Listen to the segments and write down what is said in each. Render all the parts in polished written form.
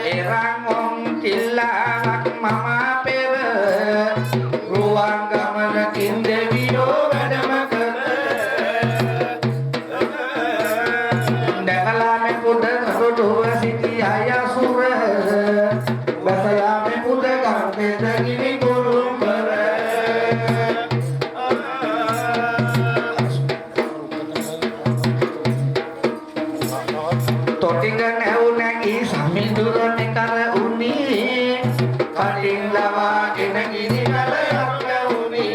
erangong cilarak mama pera ruang gamanakin dewiyo gadam kera dakalame puda dua siti ayah sura basalame puda karte dagini kurung bara totingan eunagi sami durone kara uni kating lama kena gini kara uni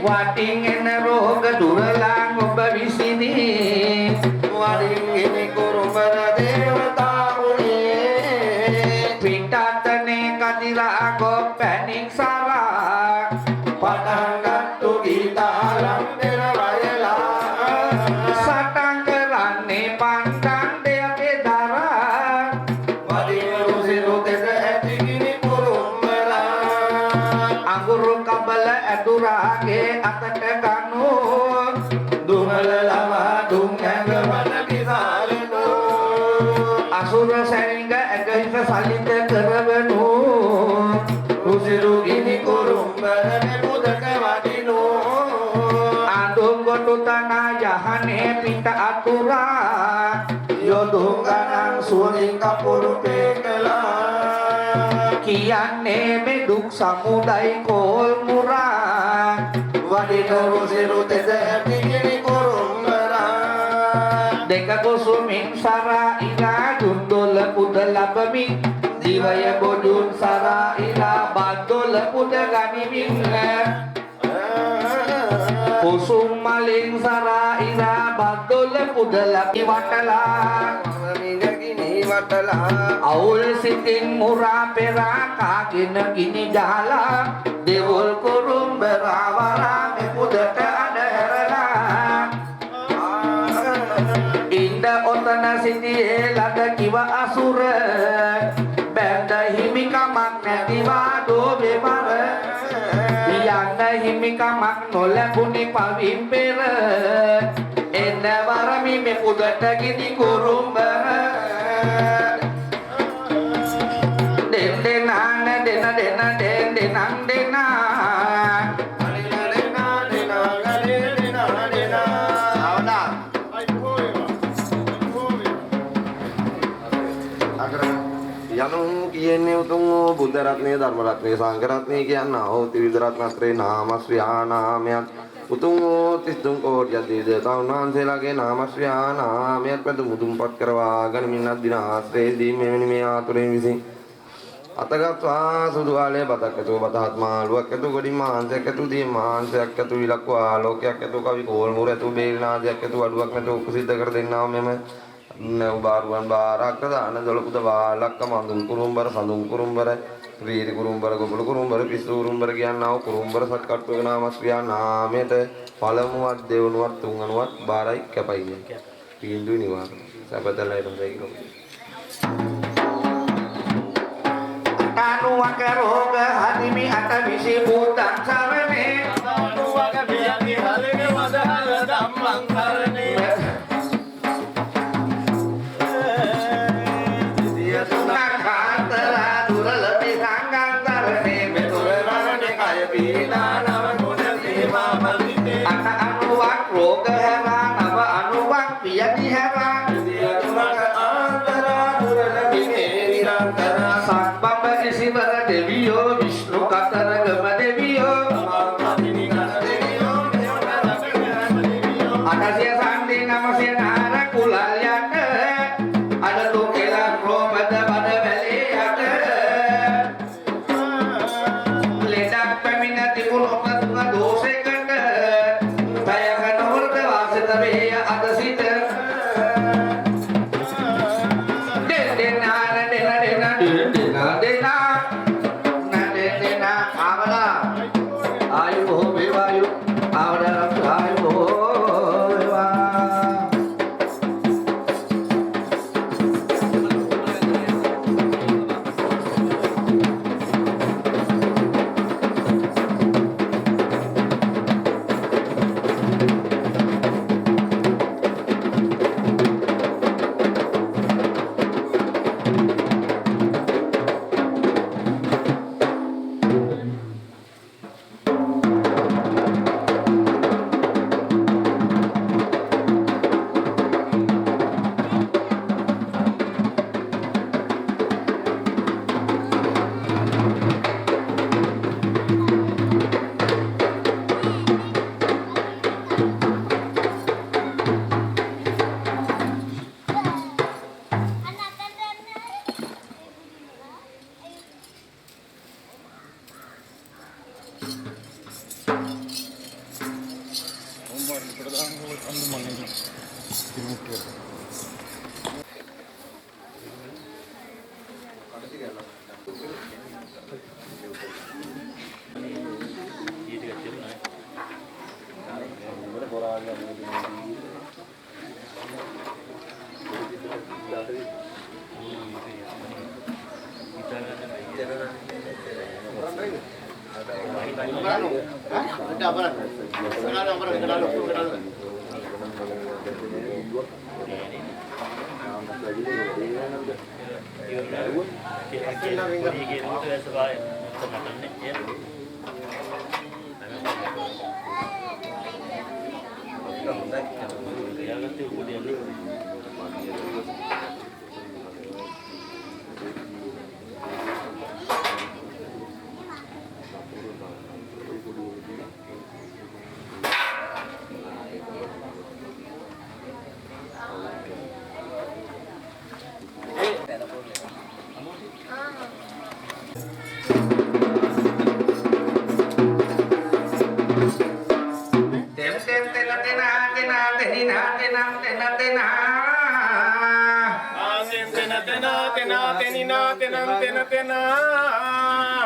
wating ena roga duralang obabisini waring ini kurubara devata uni pintatane kadira go panik sara padang tu gitaram derawayala satang kerane pandang durage atat kanu dungal lama dungang mana bisalenu asura sehingga egaisa salite kerabenu rusiru ini kurum barane mudaka wadinu andung gondutana jahane pinta atura yodunganang suling kapur pekela kiane meduk samudai kol murah wadino rusiru teze tingini kurung merah deka kusuming sara ina jundul pudala paming diwaya bodun sara ina badul pudagani mingga kusum maling sara ina badul pudala iwatala aul siting murah pera kagin gini jala devul kurum berawara mepudaka ada herana inda otana siti laga kiwa asura benda himika makna diwa do bemara yanda himika maknola puni pavimpera enda warami mepudaka gini kurum bara den denang dena dena den denang dena dena dena dena dena avada යනු කියන්නේ උතුම් බුද්ධ රත්නයේ ධර්ම රත්නයේ සංඝ රත්නයේ කියනවා ඕ ත්‍රිවිධ රත්නත්‍රේ නාමස්ව්‍යා නාමයන් උතුම් තිස්තුම් කෝටිය දේවතාවුන් වහන්සේලාගේ නාමස්ව්‍යා නාමයක් පැතු මුදුන්පත් කරවා ගනිමින් අද්දින ආශ්‍රයේදී මෙවැනි මේ ආතුරෙන් විසින් අතගත්වා සුදු ආලේ බතක් ඇතුව බතහත් මාළුවක් ඇතුව ගොඩින් මාංශයක් ඇතුව දී මාංශයක් ඇතුව විලක්ව ආලෝකයක් ඇතුව කවි කෝල් මුර ඇතුව බේරනාදයක් ඇතුව අඩුවක් නැතුව උපසිද්ධ කර දෙන්නා මෙම උබාරුවන් බාරක් දාන දොළපුද වාලක්ක මඳුන් කුරුම්බර සඳුන් කුරුම්බර රීරි කුරුම්බර ගොබළු කුරුම්බර පිස්සු කුරුම්බර කියනවා කුරුම්බර සත්කට්ටුවක නාමස්ව්‍යා නාමයට පළමුවත් දෙවනුවත් තුන්වනුවත් බාරයි කැපයි කියන්නේ පීන්දුයි නිවාර සබදලයි රොඳයි Kanuwag karoga hadimi ata bisi butang sarane Kanuwag biyagi halime madahal damlang sarane Dia tunang kantara dura lebih sanggang sarane Betul sarane kaya pina nama kuda lima malite Ata anuwag roga heran apa anuwag biyagi heran Dia tunang kantara dura lebih nirantara Sivara Deviyo Vishnu Katara Gama Deviyo Akasya Sandi Namasya Nara Kulalyata Ada Tukelan Romada Pada Veliyata Ledak Peminati Ulokna Tunga Dose Kata Tayakan Urta Vasita Beya Ada Sita Dena Dena Dena Dena Dena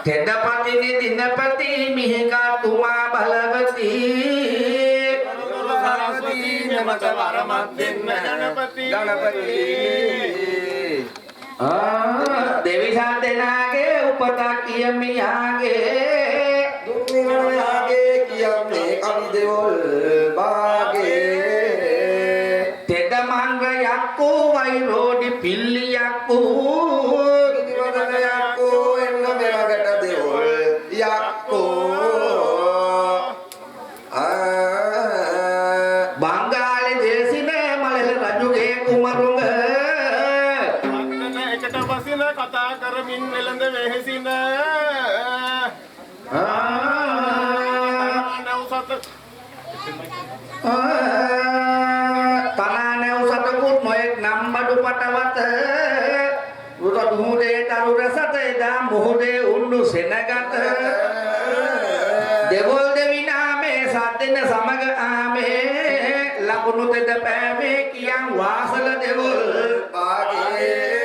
තෙදපතිනි දිනපති මිහිකා තුමා බලවති සරස්වති මෙමත වරමත් දෙන්න ගණපති දෙවි සද්දනාගේ උපත කියමියාගේ දුන්නිවයාගේ කියන්නේ කවි දෙවොල් බාගේ තෙද මංගයක්කු වෛරෝඩි පිල්ලියක්කු ඉදිවදනයක්කෝ එන්න මෙරකට දෙවොල් යක්කෝ බංගාලි දේශින මලල රජුගේ කුමරුංග එකට වසින කතා කරමින් වෙළඳ වෙහෙසින තනානැව් සතකුත් නොයෙක් නම් බඩු පටවත මුහුදේ තරු රසත එදා මුහුදේ උණ්ඩු සෙනගත දෙවොල් දෙවිනාමේ සද්දෙන සමග ආමේ ලකුණු තෙද පෑමේ කියන් වාසල දෙවොල් බාගේ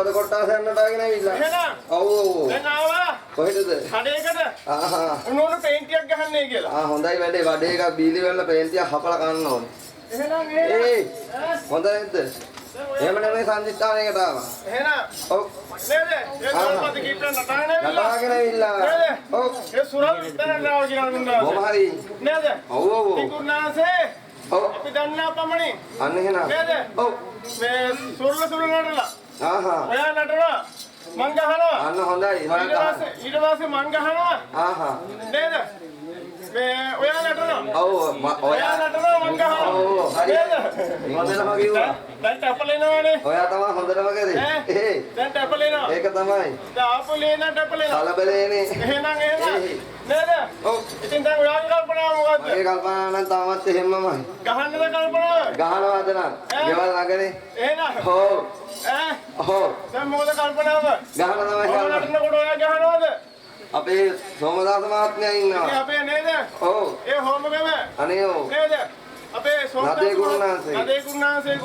මොකද කොට්ටාස යන්නට ආගෙන ඇවිල්ලා. එහෙනම් ඔව් ඔව්. දැන් ආවා කොහෙටද? කඩේකට ආහා. උණුණු පේන්ට් එකක් ගහන්නේ කියලා. හොඳයි වැඩේ. වඩේ එකක් බීලි වල පේන්තියක් හපලා කන්න ඕනේ. එහෙනම් හොඳ නැද්ද? එහෙම නෙමෙයි සම්දිස්ථානයකට ආවා. එහෙනම් ඔව්. නේද? ඒ සල්පති කීප්ටන් නටාගෙන නටාගෙන ඇවිල්ලා. ඔව්. ඒ සුරල් තනලා කියලා දුන්නා. බොහොම හරි. නේද? ඔව් ඔව්. තිකුණාසේ ඔව්. අපි දන්නා පමණින් අන්න එහෙනම්. නේද? ඔව්. මේ සුරල නටලා. ආහා. ඔයා නටනවා. මං ගහනවා. අන්න හොඳයි. ඊට පස්සේ මං ගහනවා. ආහා. නේද? මේ ඔයා නටනවා. ඔව්. ඔයා නටනවා මං ගහනවා. ඔව්. හරි. හොඳටම කිව්වා. දැන් ටැපලෙනවානේ. ඔයා තමයි හොඳටම කරේ. දැන් ටැපලෙනවා. ඒක තමයි. දැන් ආපලේන ටැපලෙනවා. කලබලේනේ. එහෙනම් නේද? ඔව්. ඉතින් දැන් ඔයාගේ කල්පනාව මොකද්ද? මගේ කල්පනා නම් තාමත් එහෙමමයි. ගහන්නද කල්පනාව? ගහනවාද නම්? ගෙවල් නගරේ. එහෙනම් ඔව්. ඔව්. දැන් මොකද කල්පනාව? ගහන තමයි ඔයාලා කරන්නේ. නටනකොට ඔයා ගහනවද? අපේ සෝමදාස මහත්මයා ඉතින් ඉන්නවා. අපේ නේද? ඔව්. ඒ හෝමගම අනේ ඔව්. නේද? අපේ සෝමදාස නදේ ගුරුනාන්සේ. නදේ ගුරුනාන්සේ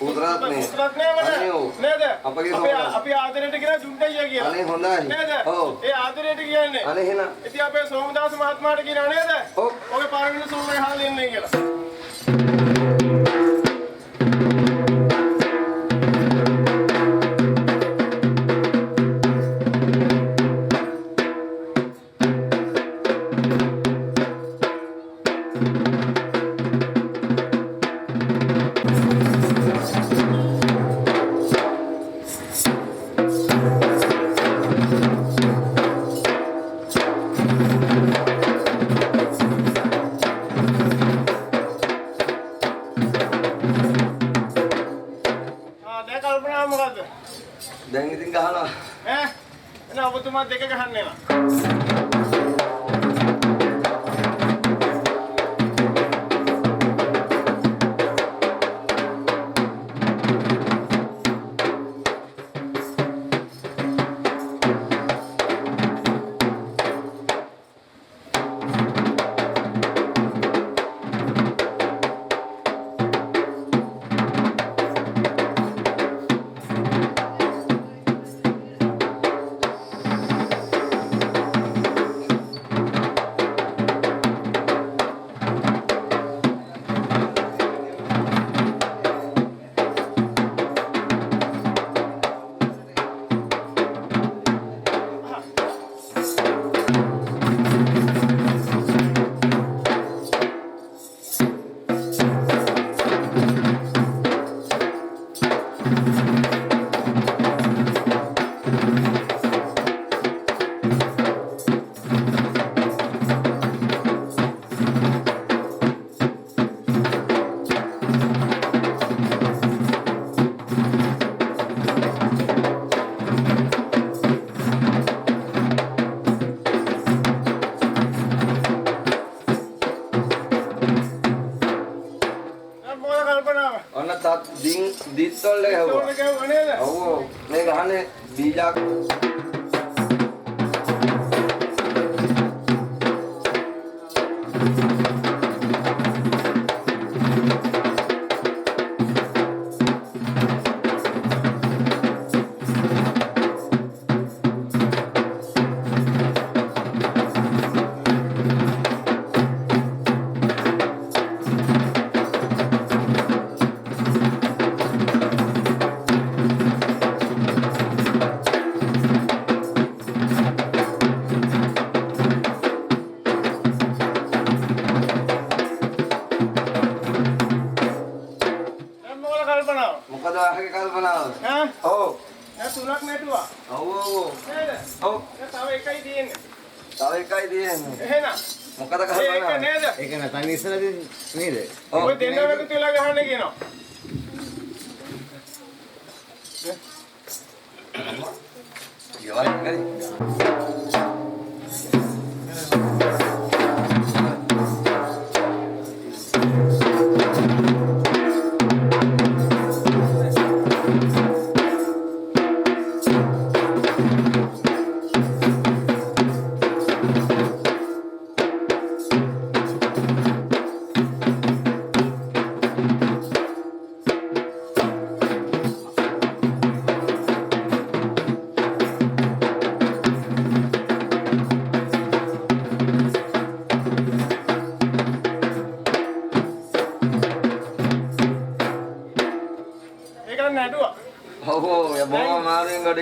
උතුරත්නේ. උතුරත්නේ අනේ ඔව්. නේද? අපගේ සෝමදාස. අපි ආදරයට කියන ජුන්ඩయ్య කියලා. අනේ හොඳයි. නේද? ඔව්. ඒ ආදරයට කියන්නේ. අනේ එහෙනම්. ඉතින් අපේ සෝමදාස මහත්මයාට කියනවා නේද? ඔව්. ඔගේ පාරමිත සෝමේ හාල් දෙන්නේ කියලා. දැන් කල්පනාව මොකද්ද? දැන් ඉතින් ගහනවා. එහෙනම් ඔබතුමා දෙක ගහන්න එනවා. ඔන්න තත් දිත්තොල් එක හැවුවා. ඔව්. මේ ගහන්නේ බීජක්. මොකද ඔයාගේ කල්පනාව? ඔව්. දැන් තුනක් නැටුවා. ඔව් ඔව්. නේද? ඔව්. දැන් තව එකයි තියෙන්නේ. තව එකයි තියෙන්නේ. එහෙනම් මොකද ඒක කල්පනාව? නේද? ඒක නැතන් ඉස්සරදී නේද? ඔය දෙන්නම එකතු වෙලා ගහන්න කියනවා. ගෙවල් කරේ.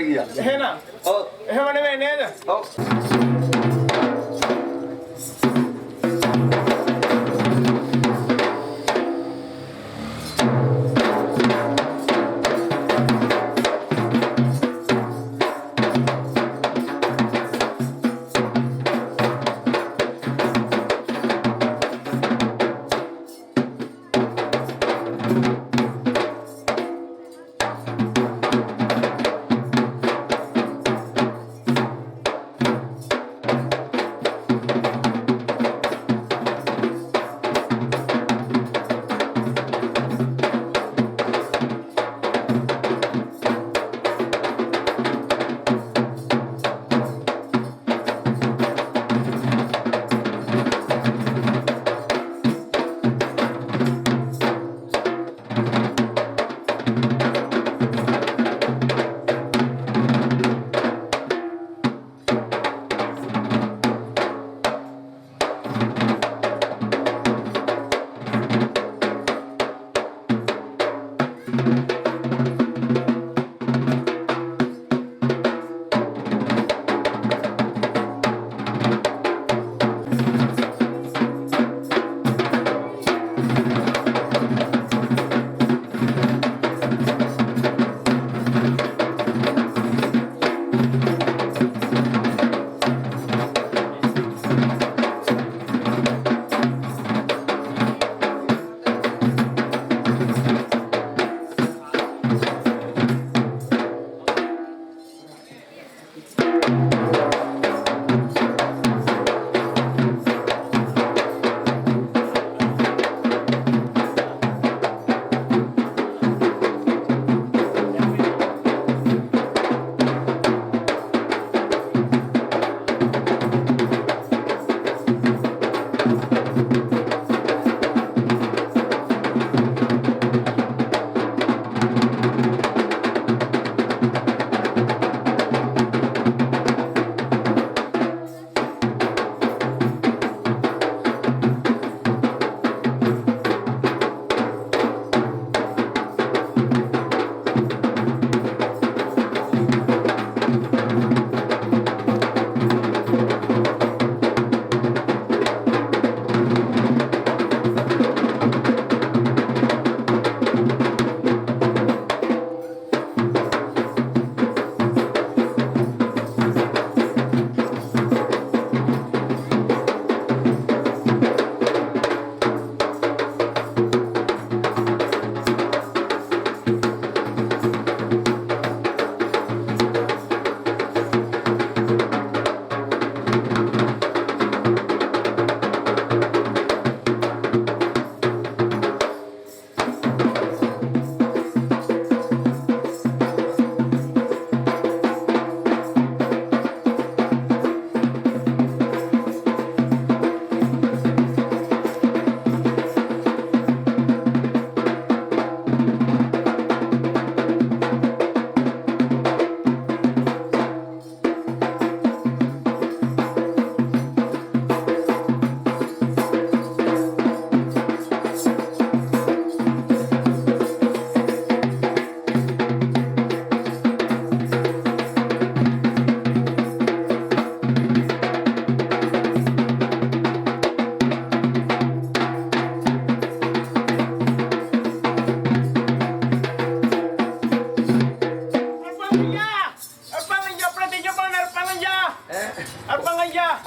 ගියා. එහෙනම්. ඔව්. එහෙම නෙමෙයි නේද? ඔව්.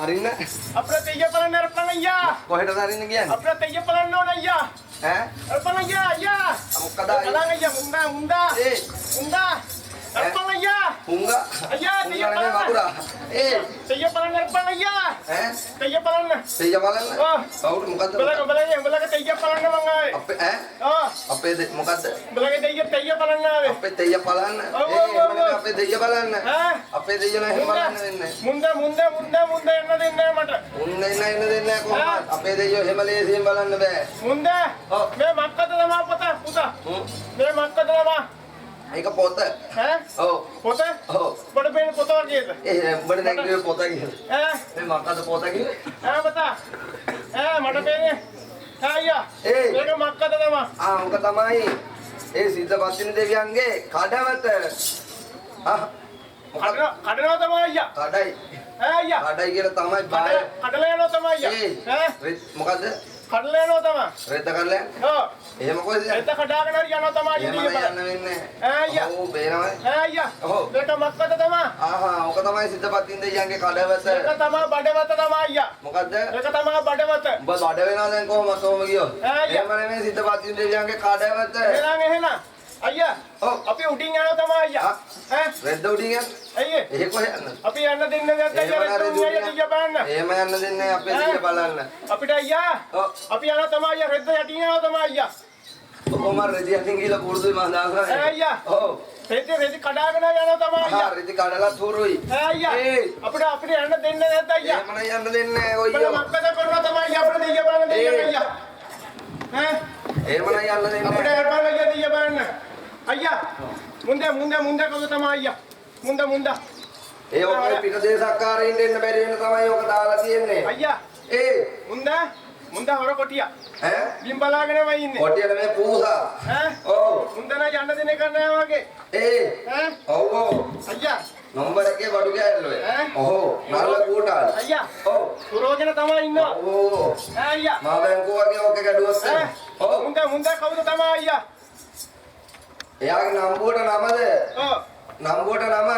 අරින්න අපිට තෙయ్య බලන්න අරපන් අයියා. කොහෙටද අරින්න කියන්නේ? අපිට තෙయ్య බලන්න ඕන අයියා. ඈ අරපන් අයියා අයියා. මොකද බලන්න අයියා මුන්දා ඒ මුන්දා අරපන් අයියා. හුංගා අයියා තෙయ్య හුංගා නේ බලන්න. වකුරා ඒ තෙయ్య බලන්න අරපන් අයියා. ඈ තෙయ్య බලන්න. තෙయ్య බලන්න කවුරු මොකද්ද බලන්න උඹලගේ තෙయ్య බලන්න මං ආවේ. අපේ ඈ අපේ මොකද්ද උඹලගේ තෙయ్య බලන්න ආවේ. අපේ තෙయ్య බලන්න ඒ අපේ තෙయ్య බලන්න අපේ තෙయ్య නෑ බලන්න වෙන්නේ මුන්දා එන්න දෙන්නේ මට. මුන්දා එන්න දෙන්නේ කොහොමද අපේ තෙయ్య එහෙම ලේසියෙන් බලන්න බෑ මුන්දා මේ මක්කද තමා පුතා මේ මක්කද තමා ඒක පොත ඔව් පොත ඔව් බඩ බේන පොත වගේද උඹට දැන් කිව්වේ පොත කියලා මේ මක්කද පොත කිව්වේ පුතා මට බේනේ අයියා මේක මක්කද තමා ඕක තමයි ඒ සිද්ධ පස්සිනි දෙවියන්ගේ කඩවත කඩනවා තමයි අයියා. කඩයි. ඈ අයියා. කඩයි කියලා තමයි බය. කඩලා යනවා තමයි අයියා. ඈ මොකද්ද? කඩලා යනවා තමයි. රෙද්ද කඩලා? ඔව්. එහෙම කොහෙද? එත කඩාගෙන හරි යනවා තමයි අයියා. එහෙම යන්න වෙන්නේ. ඈ අයියා. ඔව් බේරමයි. ඈ අයියා. ඔව්. මේක මක්කද තමයි. ආහා ඕක තමයි සිද්ධපත්තින් දෙයියන්ගේ කඩවත. ඒක තමයි බඩවත තමයි අයියා. මොකද්ද? ඒක තමයි බඩවත. උඹ බඩ වෙනවා දැන් කොහොමද කොහොම ගියොත්? අයියා. එහෙම නෙමෙයි සිද්ධපත්තින් දෙයියන්ගේ කඩවත. එහෙනම් අයියා. ඔව්. අපි උඩින් යනවා තමයි අයියා. ඈ රෙද්ද උඩින් යන්න. අයියේ. එහෙ කොහෙ යන්නද? අපි යන්න දෙන්නේ නැත්නම් අයියා දිග බලන්න. එහෙම යන්න දෙන්නේ අපේ දිග බලන්න. අපිට අයියා. ඔව්. අපි යනවා තමයි අයියා රෙද්ද යටින් යනවා තමයි අයියා. කොහොම රෙදියකින් ගිහලා පුරුදුයි මම දානවා. ඈ අයියා. ඔව්. රෙදි කඩාගෙන යනවා තමයි අයියා. ආ රෙදි කඩලා තුරුයි. ඈ අයියා. අපිට යන්න දෙන්නේ නැත්නම් අයියා. එහෙම යන්න දෙන්නේ නැහැ අපිට ඔයියෝ. මක්කද කරනවා තමයි අයියා අපිට දිග බලන්න දෙන්නේ අයියා. ඈ එහෙම යන්න දෙන්නේ අපිට නැහැ. එරපල් අයියා දිග බලන්න. අයියා. මුන්ද කවුද තමයි අයියා. මුන්ද. ඒ ඔක්කොම පිටදේශක්කාරයින් දෙන්න බැරි වෙන තමයි ඔක දාලා තියෙන්නේ. අයියා. මුන්ද හොර කොටියා. ඈ? බිම් බලාගෙනම ඉන්නේ. කොටියල මේ පූසා. ඈ? ඔව්. මුන්ද නම් යන්න දෙන්නේ නැහැ වගේ. ඈ? ඔව්. අයියා. නම්බර එකේ බඩු කෑල්ලෝ. ඈ? ඔව්. නාල කූටාල. අයියා. ඔව්. සුරෝජන තමයි ඉන්නවා. ඔව්. ඈ අයියා. මා බැංකුව වගේ ඔක ගැඩුවොත්. ඈ? ඔව්. මුන්ද කවුද තමයි අයියා? එයාගේ නම්බුවට නමද? ඔව්. නම්බුවට නම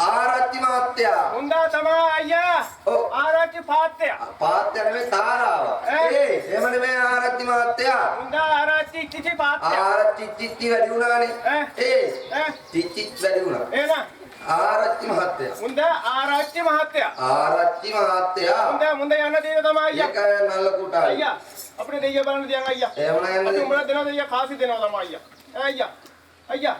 ආරච්චි මහත්තයා. මුන්ද තමයි අයියා. ඔව්. ආරච්චි පාත්‍ය. පාත්‍ය නෙමෙයි තාරාව. එහෙම නෙමෙයි ආරච්චි මහත්තයා. මුන්ද ආරච්චි කිචි පාත්‍ය. ආරච්චි චිච්චි වැඩි වුණානේ. ඈ? චිච්චි වැඩි වුණා. එහෙනම් ආරච්චි මහත්තයා. මුන්ද ආරච්චි මහත්තයා. ආරච්චි මහත්තයා. මුන්ද යන්න දෙන්න තමයි අයියා. ඒක නල්ල කුටායි. අයියා අපිට දෙයිය බලන්න තියන් අයියා. එහෙම නෑ අපි උඹලා දෙනවා දෙයිය කාසි දෙනවා තමයි අයියා. අයියා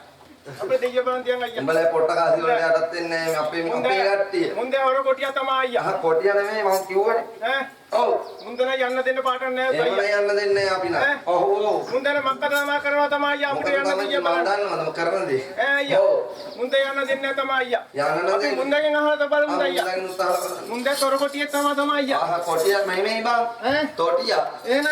අපිට දෙයිය බලන්න තියන් අයියා. උඹලා පොට්ට කාසි වලට යටත් වෙන්නේ අපේ කට්ටිය. මුන්දේ හොර කොටියා තමයි අයියා. අහ කොටිය නෙමෙයි මම කිව්වනේ. ඈ ඔව්. මුන්දන යන්න දෙන්න පාටක් නෑ එහෙම අයියා. යන්න දෙන්නේ අපි නෑ. ඔව් ඔව්. මුන්දන මක්කද තමයි කරනවා තමයි අයියා අපිට යන්න දෙයිය මම බලන්න. දන්නවද මම කරන දේ. අයියා ඔව්. මුන්දේ යන්න දෙන්නේ නැහැ තමයි අයියා. යන්න අපි දෙන්නේ. මුන්දගෙන් අහලා බලමු අයියා. මුන්දගෙන් උත්සාහ කරන්න. මුන්දේ හොර කොටියෙක් තමයි අයියා. අහ කොටිය නෙමෙයි බං. ඈ තොටිය. එහෙනම්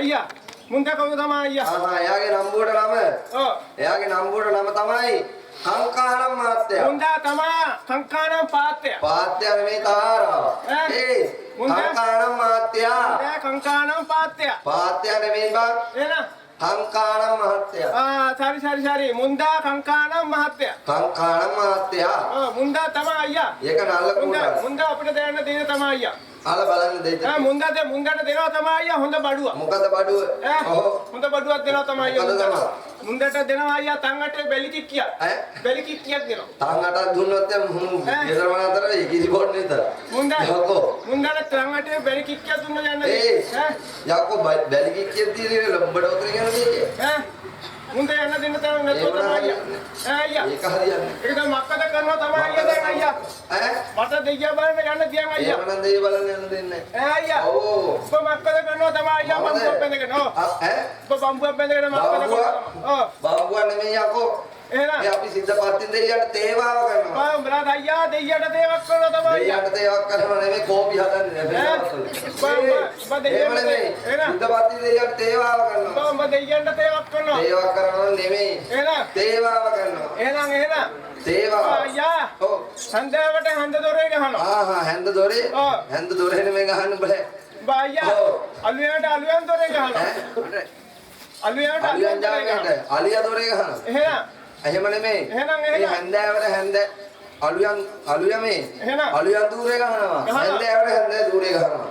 අයියා මුන්දේ කවුද තමයි අයියා. අහ එයාගේ නම්බුවට නම. ඔව්. එයාගේ නම්බුවට නම තමයි කංකානම් මහත්තයා. මුන්දා තමයි කංකානම් පාත්‍ය. පාත්‍ය නෙමෙයි තාරාව. කංකානම් මහත්තයා. මුන්දා කංකානම් පාත්‍ය. පාත්‍ය නෙමෙයි බං. එහෙනම් කංකානම් මහත්තයා. සරි මුන්දා කංකානම් මහත්තයා. කංකානම් මහත්තයා. මුන්දා තමයි අයියා. ඒක නල්ල කුඩා. මුන්දා අපිට දෙන්න දෙන තමයි අයියා. අල බලන්න දෙයිද? මුන්දට දෙනවා තමයි අයියා හොඳ බඩුව. මොකද බඩුව? ඔව්. හොඳ බඩුවක් දෙනවා තමයි අයියා. මොකද තමයි? මුන්දට දෙනවා අයියා තංගට බෙලි කික්කියක්. ඈ? බෙලි කික්කියක් දෙනවා. තාංගට දුන්නොත් ගෙදරම අතර ඉකිලි බොන්න විතර. මුන්දට තංගට බෙලි කික්කියක් දුන්න යන්න. යකෝ බැලි කික්කියක් දීලා ලම්බඩ උතර යනවා. මුන්ද යන්න දෙන්න තමයි නැතුව තමයි අයියා. ඒක හරියන්නේ. ඒක තමයි මක්කද කරනවා තමයි අයියා දැන් අයියා. මට දෙයියා බලන්න යන්න තියන් අයියා. එහෙම නම් දෙයිය බලන්න යන්න දෙන්නේ. අයියා. ඔව්. ඔබ මක්කද කරනවා තමයි අයියා බම්බුවක් බැඳගෙන. ඔව්. ඔබ බම්බුවක් බැඳගෙන මක්කද කරනවා. ඔව්. බම්බුවක් නෙමෙයි යකෝ. එහෙනම් අපි සිද්ධපත්තින් දෙයියට තේවාව කරනවා. බම්බලා අයියා දෙයියට තේවක් කරනවා තමයි. දෙයියට තේවක් කරනවා නෙමෙයි කෝපි හදන්නේ නෙමෙයි. බම්බ දෙයියට සිද්ධපත්තින් දෙයියට තේවාව කරනවා. බම්බ දෙයියට තේවක් කරනවා. තේවක් කරනවා නෙමෙයි. එහෙනම් තේවාව කරනවා. එහෙනම් තේවාව. අයියා. ඔව්. හන්දෑවට හන්ද දොරේ ගහනවා. හැන්ද දොරේ. හැන්ද දොරේ නෙමෙයි ගහන්න බෑ. අයියා. අලුයන්ට දොරේ ගහනවා. අලුයන්ට අලියා දොරේ ගහනවා. එහෙම නෙමෙයි. මේ හැන්දෑවට හැන්ද අලුයමේ අලුයන් දූරේ ගහනවා. හැන්දෑවට හැන්ද දූරේ ගහනවා.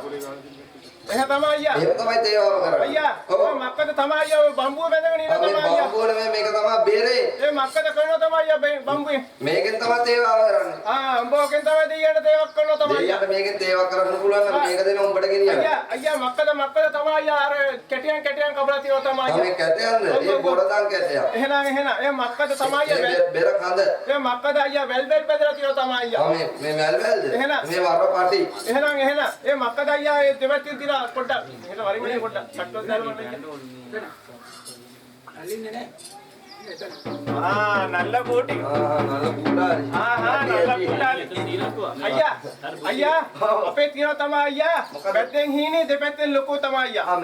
එහෙනම් තමයි අයියා. ඒක තමයි තේවාව කරන්නේ. අයියා. ඔය මක්කද තමයි අයියා ඔය බම්බුව බැඳගෙන ඉන්න තමයි අයියා. බම්බුව නෙමෙයි මේක තමයි බේරේ. ඒ මක්කද කරනවා තමයි අයියා බම්බුවේ. මේකෙන් තමයි තේවාව කරන්නේ. උඹෝකෙන් තමයි දෙයියට තේවක් කරනවා තමයි. දෙයියට මේකෙන් තේවක් කරන්න පුළුවන් නම් මේක දෙන උඹට ගෙනියන්න. අයියා මක්කද තමයි අයියා අර කැටියන් කපලා තියනවා තමයි අයියා. මේ කැටයන්ද? ඒ බොරදන් කැටයක්. එහෙනම් ඒ මක්කද තමයි අයියා බෙර කඳ. ඒ මක්කද අයියා වැල් බෙදලා තියනවා තමයි අයියා. මේ වැල් වැල්ද? මේ වර පාටි. එහෙනම් ඒ මක්කද අයියා ඒ දෙවැත්තෙන් තියලා පොඩ්ඩක් එහෙනම් වරිමනේ පොඩ්ඩක් සට්ටොත් දාලා මට අල්ලින්නේ නැහැ. నల్ల కోటి නල කුඩාරි. నల్ల කුටාලි අයියා අපේ තියෙනවා තමයි අයියා පැත්තෙන් හීනේ දෙපැත්තෙන් ලොකෝ තමයි අයියා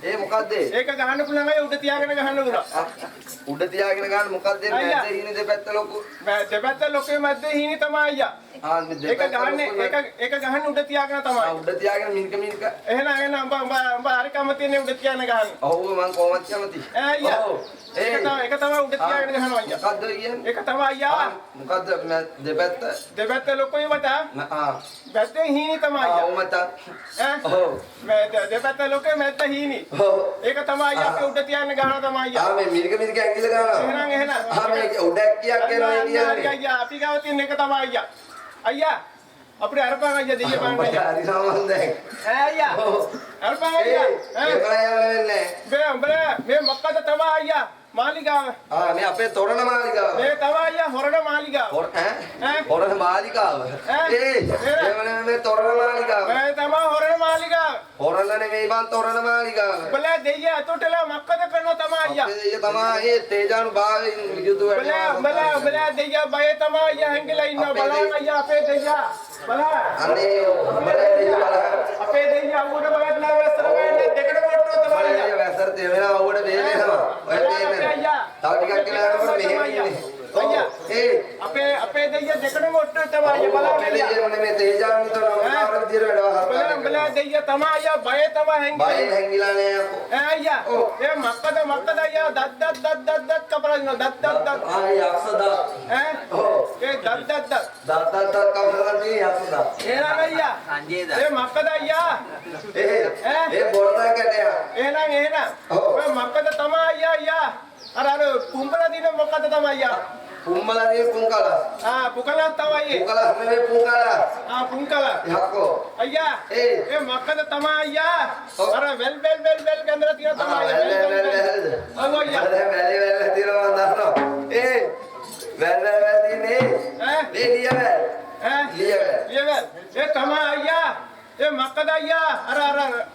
ඒ මොකද්ද? ඒක ගහන්න පුළුවන් අය උඩ තියාගෙන ගහන්න පුළුවන් උඩ තියාගෙන ගන්න මොකද්ද? මැද්ද හිනේ දෙපැත්ත ලොකු. දෙපැත්ත ලොකේ මැද්දේ හීනේ තමයි අයියා මේ ඒක ගහන්නේ ඒක ගහන්න උඩ තියාගෙන තමයි උඩ තියාගෙන මිනික. එහෙනම් උඹ හරි කම තියෙන උඩ තියාගෙන ගහන්න ඔව් මං කොහොමද කැමති. අයියා ඒක තමයි උඩ තියාගෙන ගහනවා අයියා මොකද්ද කියන්නේ? ඒක තමයි අයියා මොකද්ද දෙපැත්ත? දෙපැත්ත ලොකෝයි මත පැත්තෙන් හීනේ තමයි අයියා ඔව් මත. ඔව්. දෙපැත්ත ලොකේ මැද්ද හීනේ ඔව්. ඒක තමයි අයියා අපි උඩ තියාගෙන ගහනවා තමයි අයියා මේ මිනික ඇඟිල්ල ගන්නවා. එහෙනම් මේ උඩ ඇක්කියක් කියනවා කියන්නේ. අයියා අපි ගාව තියෙන එක තමයි අයියා අපිට අරපන් අයියා දෙයිය පාන් අයියා හරි සම්බන්ධයි. අයියා අරපන් අයියා මේ මොකද තමයි අයියා මාලිගාව මේ අපේ තොරණ මාලිගාව. මේ තමයි අයියා හොරණ මාලිගාව හොරණ මාලිගාව. මේ තොරණ මාලිගාව. මේ තමයි හොරණ මාලිගාව හොරණ නෙමෙයි බං තොරණ මාලිගාව. බලා දෙයිය අතොටලා මොකද කරනවා තමයි අයියා දෙයිය තමයි ඒ තේජානුභාවයෙන් විදුතු වැඩි. බලා දෙයිය බය තමයි අයියා හැංගිලා ඉන්නවා බලන්න අයියා අපේ දෙයියා බලා අනේ දෙයිය බලන්න. අපේ දෙයිය අමුඩ බලන්න වැස්සර වෙන්නේ දෙකට වට්ටුව තමයි අයියා වැස්සර තේරෙනවා අවුවට වේලෙනවා. ඔය තේරෙන්නේ. තව ටිකක් කියලා යනකොට මෙහෙම ඉන්නේ. අයියා අපේ දෙයිය දෙකට වට්ටුව තමයි අයියා බලන්න දෙයිය මේ තේජානුතර අවතාර විදියට වැඩ බලා දෙයිය තමයි අයියා බය තමයි හැංගිලා බයෙන් හැංගිලා නෑ යකෝ. අයියා ඒ මක්කද අයියා දත් කපලා ඉන්නවා දත් යක්ෂදා. ඒ දත් දත් කවුරුහරි යක්ෂදා. එහෙනම් අයියා ඒ මක්කද අයියා ඒ බොරදා කැටයා. එහෙනම් ඔය මක්කද තමයි අයියා අර කුඹලා දින මොකද තමයි අයියා පුම්මලාගේ පුංකලා. පුකලා තමයි පුංකලා නෙමෙයි පුංකලා. පුංකලා යකෝ. අයියා ඒ මක්කද තමයි අයියා අර වෙල් ගඳලා තියෙන තමයි වැල් තියෙනවා දන්නවා. වැල් තියෙන්නේ ලියවැල්. ඒ තමයි අයියා ඒ මක්කද අයියා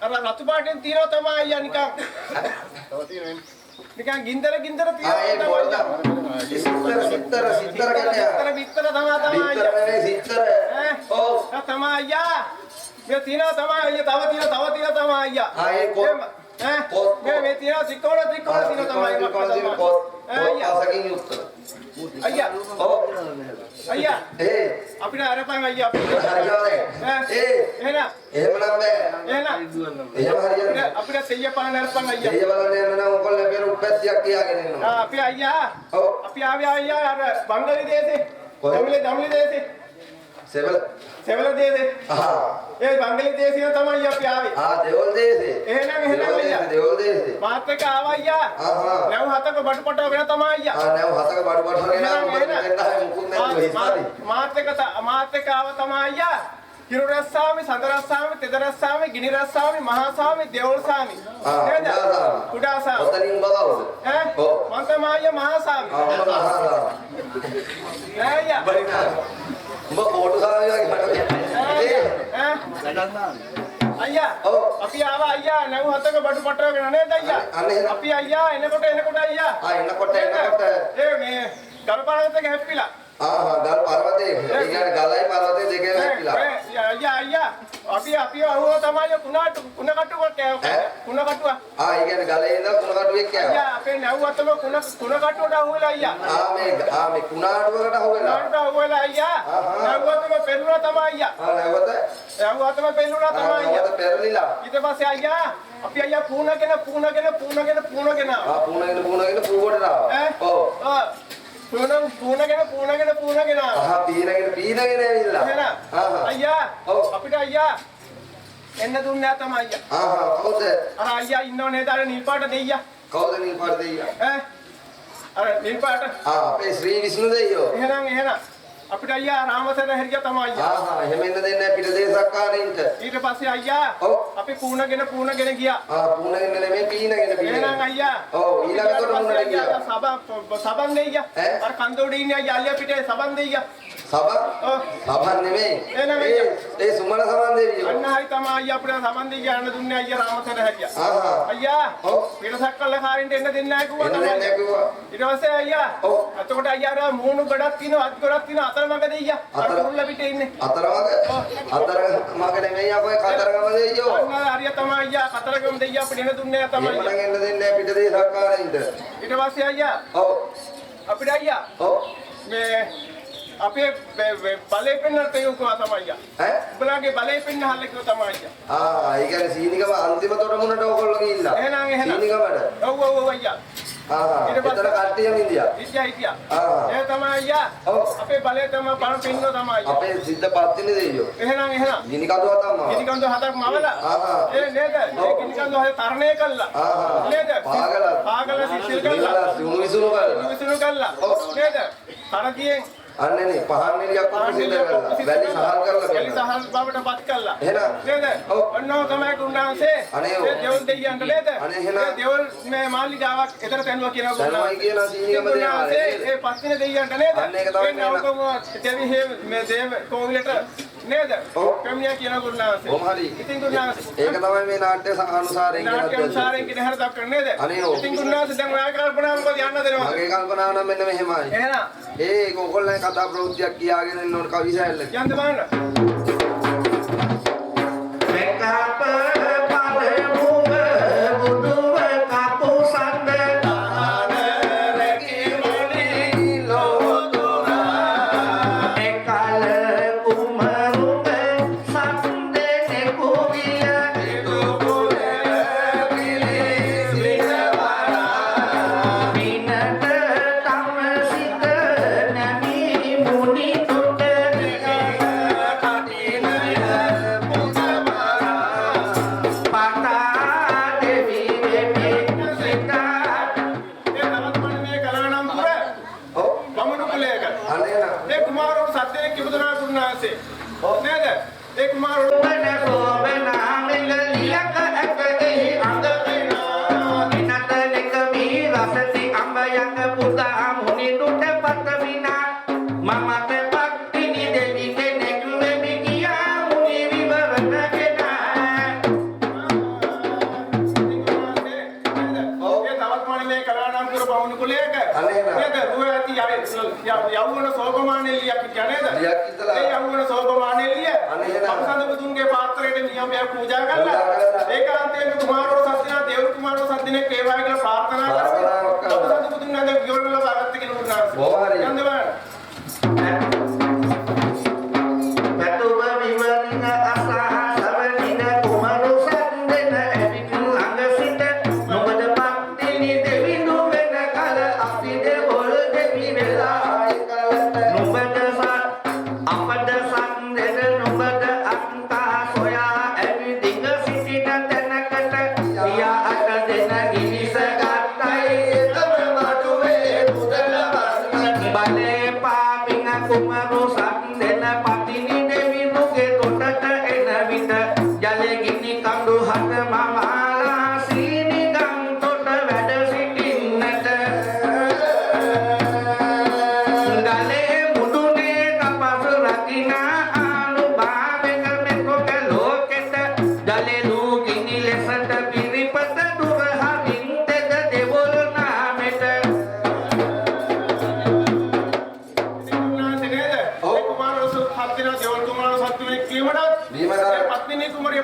අර රතු පාටෙන් තියෙනවා තමයි අයියා නිකන් ගින්දර තියෙනවා සිත්තර කැටයා. විතර තමයි තමයි අයියා මේ තියෙනවා තමයි අයියා තව තියෙනවා තමයි අයියා මේ තියෙනවා තිකොණ තියෙනවා තමයි අයියා අයියා අපිට අරපන් අයියා අපිට එහෙනම් අපිට තෙయ్య පාන අරපන් අයියා අපි අයියා අපි ආවේ අයියා අර බංගලි දේශේ දමිලි දේශේ සෙවල දේශේ ඒ බංගලි දේශේ තමයි අපි ආවේ දෙවල් දේශේ. එහෙනම් අයියා දෙවල් දේශේ. මාත් එක්ක ආවා අයියා නැව් හතක බඩපොටව වෙන තමයි අයියා නැව් හතක බඩපොටව මාත් එක්ක ආවා තමයි අයියා කිරුරස්සාමි සඳරස්සාමි තෙදරස්සාමි ගිනිරස්සාමි මහාසාමි දෙවොල්සාමි නේද කුඩාසාමි ඔතනින් බලවද මම තමයි අයියා මහාසාමි අයියා උඹ ෆෝටෝ සාමි වගේ අයියා අපි ආවා අයියා නැව් හතක බඩපොටවගෙන නේද අයියා අපි අයියා එනකොට අයියා එනකොට ඒ මේ ගල්පාරකට හැප්පිලා ගල් පර්වතයේ ඒ කියන්නේ ගලයි පර්වතයේ දෙකේම හැප්පිලා අයියා අපි අහුව තමයි කුණ කටුව ඒ කියන්නේ ගලේ ඉඳලා කුණ කටුවෙක් කෑවා අයියා අපේ නැව් අතම කුණ කටුවට අහුවෙලා අයියා මේ කුණාටුවකට අහුවෙලා අයියා නැව් අතම පෙරුණා තමයි අයියා නැව් අතම පෙරුණා තමයි අයියා පෙරලිලා ඊට පස්සේ අයියා අපි අයියා පූණගෙන පූවට ආවා පූණගෙන පීනගෙන ඇවිල්ලා අයියා අපිට අයියා එන්න දුන්නා තමයි අයියා කවුද අර අයියා ඉන්නව නේද අර නිල් පාට දෙයියා කවුද නිල් පාට දෙයියා අර නිල් පාට අපේ ශ්‍රී විෂ්ණු දෙයියෝ එහෙනම් අපිට අයියා රාමසේන හැරියා තමයි අයියා. එහෙම ඉන්න දෙන්නේ නැහැ පිට දේශක්කාරයින්ට. ඊට පස්සේ අයියා අපි පූණගෙන ගියා. පුණගෙන නෙමෙයි පීනගෙන එහෙනම් අයියා. ඊළඟට මුන්නට ගියා. සබන් දෙයියා. අර කන්ද උඩ ඉන්නේ අයියා අල්ලියා පිටේ සබන් දෙයියා. සබන් නෙමෙයි. එහෙනම් ඒ සුමන සබන් දෙවියෝ. අන්න හරි තමයි අයියා අපිට සබන් දෙයියා යන්න දුන්නේ අයියා රාමසේන හැරියා. අයියා. පිටසක්කල්ල කාරින්ට එන්න දෙන්නේ නැහැ කිව්වා තමයි. ඊට පස්සේ අයියා. එතකොට අයියා මූණු ගොඩක් තියෙනවා අත් ගොඩක් තියෙනවා අතරමඟ දෙයියා. අර කුරුල්ල පිටේ ඉන්නේ. අතරමඟ නෙමෙයි අපේ කතරගම දෙයියෝ. අන්න හරිය තමයි අයියා කතරගම දෙයියා අපිට එන්න දුන්නේ නැහැ තමයි. එහෙම එන්න දෙන්නේ නැහැ පිට දේශක්කාරයින්ට. ඊට පස්සේ අයියා. අපිට අයියා. මේ අපේ බලේ පෙන්නට යුකවා තමයි අයියා. උඹලාගේ බලේ පෙන්න හල්ල කිව්ව තමයි අයියා. ඒ කියන්නේ සීනිකම අන්තිම තොරමුණට ඕගොල්ලෝ ගිහිල්ලා. එහෙනම් සීනිකමට. ඔව් අයියා. එතන කට්ටියම ඉන්දියා. හිටියා. ඒ තමයි අයියා. අපේ බලේ තමයි පණ පින්නෝ තමයි අයියා. අපේ සිද්ධ පත්තිනේ දෙයියෝ. එහෙනම්. ගිනි කඳුව තමයි. ගිනි කඳුව හදක් මවලා. ඒ නේද? ඒ ගිනි කඳුව හද තරණය කළා. නේද? පාගල සිසිල් කළා. විසුණු කළා. නේද? තරතියෙන් අන්නනේ පහන් නිලියක් උපසිත කරලා වැඩි සහල් කරලා වැඩි සහල් බවට පත් කළා. එහෙනම් නේද? ඔන්නෝ තමයි කුණාන්සේ. ඒ දෙවල් දෙයියන්ට නේද? ඒ දෙවල් මේ මාලිගාවක් එතන තැනුවා කියනවා ගුණාන්සේ. කියනවා සීනිකම දෙනවා. ඒ පස්තින දෙයියන්ට නේද? අන්න ඒක තමයි දෙවි මේ දේව කෝවිලට නේද? කමියා කියන ගුණාන්සේ. කොහොම හරි. ඉතින් ගුණාන්සේ. ඒක තමයි මේ නාට්‍ය අනුසාරයෙන් කියන නාට්‍ය අනුසාරයෙන් කියන හැර දක්වන්නේ නේද? ඉතින් ගුණාන්සේ දැන් ඔයා කල්පනා මොකද යන්න දෙනවා? මගේ කල්පනාව නම් මෙන්න මෙහෙමයි. එහෙනම් ඒක ඔයගොල්ලන් කතා ප්‍රවෘත්තියක් කියාගෙන ඉන්න ඕන කවි සෑල්ල. යන්න බලන්න. යවුන සෝපමානෙලියක් කියන්නේ නේද? ඒ යවුන සෝපමානෙලිය අපසඳ බුදුන්ගේ පාත්‍රයට නියමයක් පූජා කළා. ඒකාන්තයෙන් කුමාරවරු සත්‍යනා දේව කුමාරවරු සත්‍යනේ වේවා කියලා ප්‍රාර්ථනා කරලා අපසඳ බුදුන් නැද විවරණ ලබාගත්ත කියන උදාහරණ. බොහොමයි. යන්න බලන්න.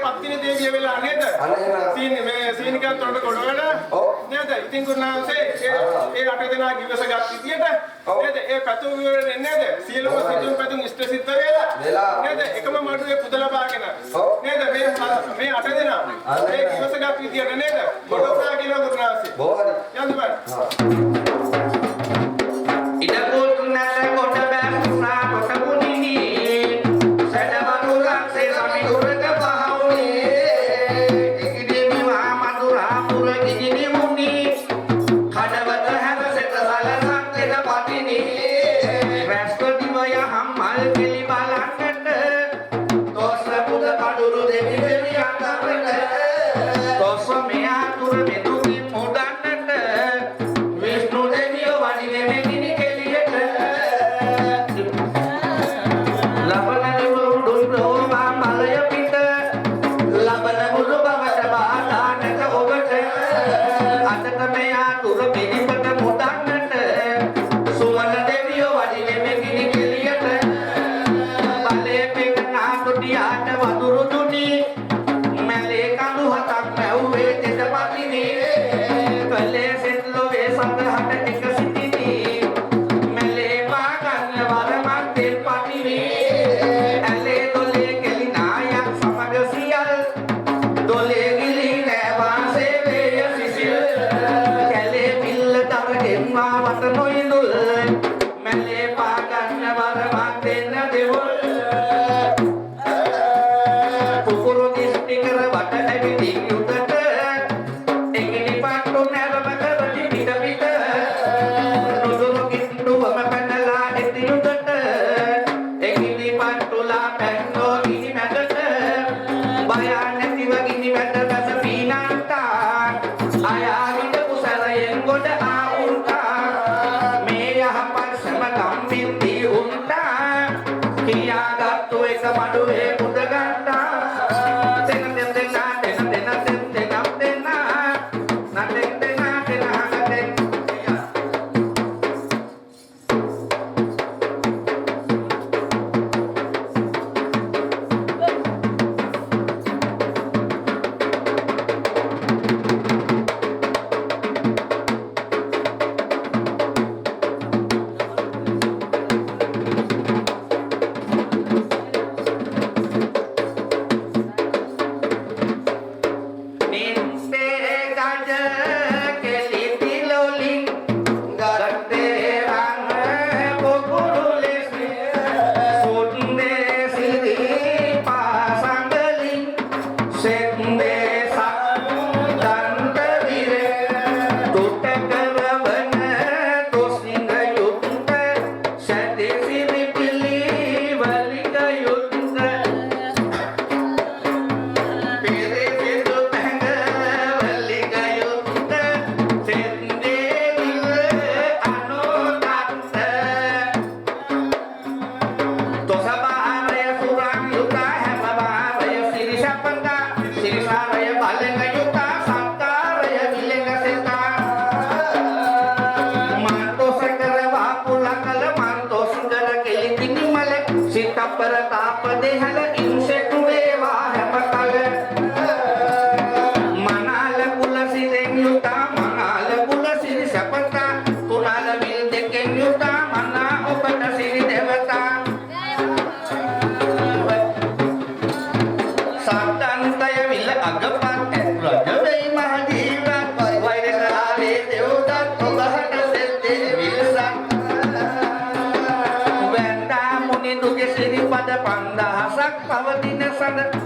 පත්තිනි දේවිය වෙලා නේද? සීනික තොරට කොටවල නේද? ඉතින් ගුණාන්සේ ඒ අට දෙනා කිවසගත් විදියට නේද? ඒ පැතුම් විවරෙන්නේ නේද? සියලුම සිතුම් පැතුම් ඉෂ්ට සිද්ධ වෙලා නේද? එකම මඩුවේ පුද ලබාගෙන නේද? මේ අට දෙනා ඒ කිවසගත් විදියට නේද? කොටවලා කියන ගුණාන්සේ. බොහොම යන්න බෑ. ඇවිදින් යුදට එකිලි පට්ටු නැරම කරති පිට පිට නුදුරු කිට්ටුවම පැනලා එති යුදට එකිලි පට්ටුලා පැන්නෝ ගිනි මැදට බය නැතිව ගිනි මැද බැස පීනන්තා අයා හිටපු සැරයෙන් ගොඩ ආවුන්තා මේ යහපත් සම ගම්බින්දී උන්තා කියාගත්තු එක මඩුවේ පුද ගන්තා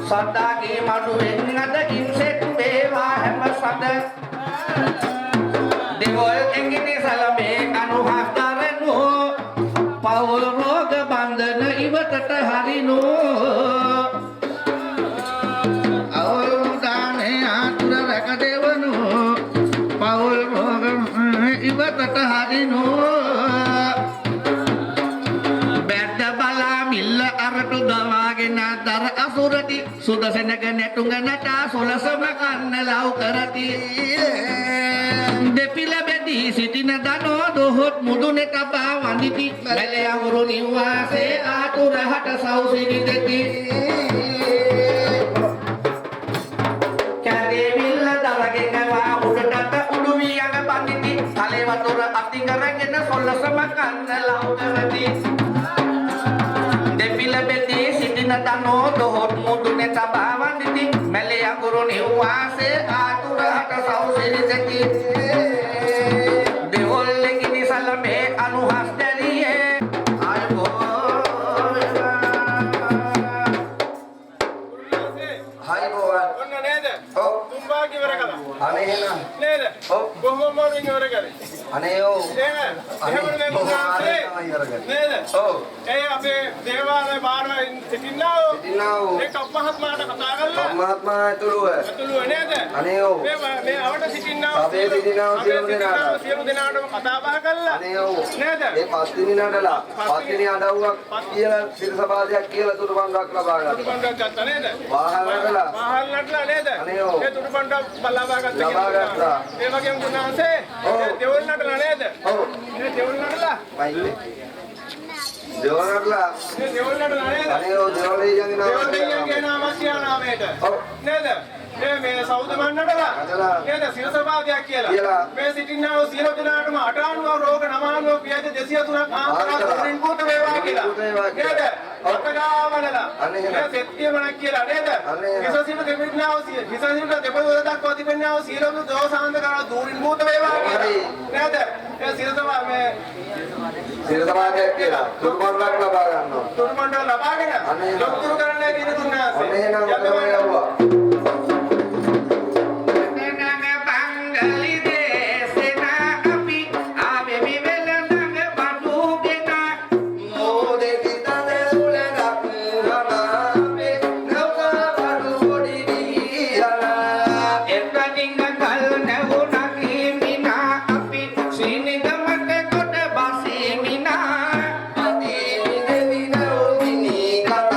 සදාගේ මඩුවෙන් අද ඉන්සෙට් වේවා හැම සද දෙවොල් එංගිනි සලමේ අනුහතරනු පවුල් රෝග බන්ධන ඉවතට හරිනු අවුල් දානේ ආතුර රැක දෙවනු පවුල් රෝග ඉවතට හරිනු බැද්ද බලා මිල්ල අරටු දවාගෙන දර අසුරති සුදසනක නැටුඟ නටා සොලසම කන්න ලව් කරති දෙපිල බැදී සිටින දනෝ දොහොත් මුදුනේ තබා වඳිති බැලේ අහුරු නිවාසේ ආතුරහට සෞසිරි දෙති කැරේ විල්ල දරගෙනවා උඩටට උඩු වියඟ බඳිති තලේ වතුර අතිගරගෙන සොලසම කන්න ලව් කරති දෙපිල බැදී සිටින දනෝ දොහොත් මුදුනේ තබා වඳිති මැලේ අඟුරු නිවාසේ ආතුරහට සෞසිරි දෙති දෙවොල් ගිනි සලමේ අනුහස් දැරියේ ඔන්න නේද? තුම්බා කිවර කළා. අනේ නේද? නේද? කොහොම මොරින් ඉවර කරේ? අනේ ඔව් එහෙම මේ මුන්නාසේ නේද? ඔව් ඒ අපේ දේවාලේ බාරව සිටින්නව ඒ කප්පහත්මාට කතා කරලා මහත්මයා ඇතුළුව නේද? අනේ ඔව් මේ අවට සිටින්නව අපේ සිටින්නව සියලු දෙනාටම කතා බහ කරලා අනේ ඔව් නේද? ඒ පස්තිනි නඩලා පස්තිනි අඩව්වක් කියලා සිරසපාදයක් කියලා තුරුපන්ඩක් ලබා ගත්තා. තුරුපන්ඩක් ගත්තා නේද? වාහන නටලා නේද? අනේ ඔව් ඒ තුරුපන්ඩක් ලබා ලබා ගත්තා. ඒ වගේම ගුණාංශේ දෙවොල් නටලා නේද? ඔව් මේ දෙවොල් නටලා වයින්නේ දෙවොල් නටලා මේ දෙවොල් නටලා නේද? අනේ ඔව් දෙවොල් දෙවියන්ගේ නාමස්ය නාමයට නේද? මේ සෞද මන්නටලා නේද? සිරසපාදයක් කියලා මේ සිටින්නව සියලු දෙනාටම 98 රෝග 99 පියද 203ක් ආන්තරා උරින් පුත වේවා කියලා නේද? අතගාවනලා මේ සත්‍යමණක් කියලා නේද? විසසිත දෙපිටනාව විසසිත දෙපොළ දක්වා තිබෙනාව සියලුම දෝසාන්ත කරා දුරින් පුත වේවා කියලා නේද? ඒ සිරසපා මේ සිරසපාදයක් කියලා තුරුපන්ඩක් ලබා ගන්නවා. තුරුපන්ඩක් ලබාගෙන ලොකුතුරු කරන්නයි කියන දුන්නා. අනේ නම් යවුවා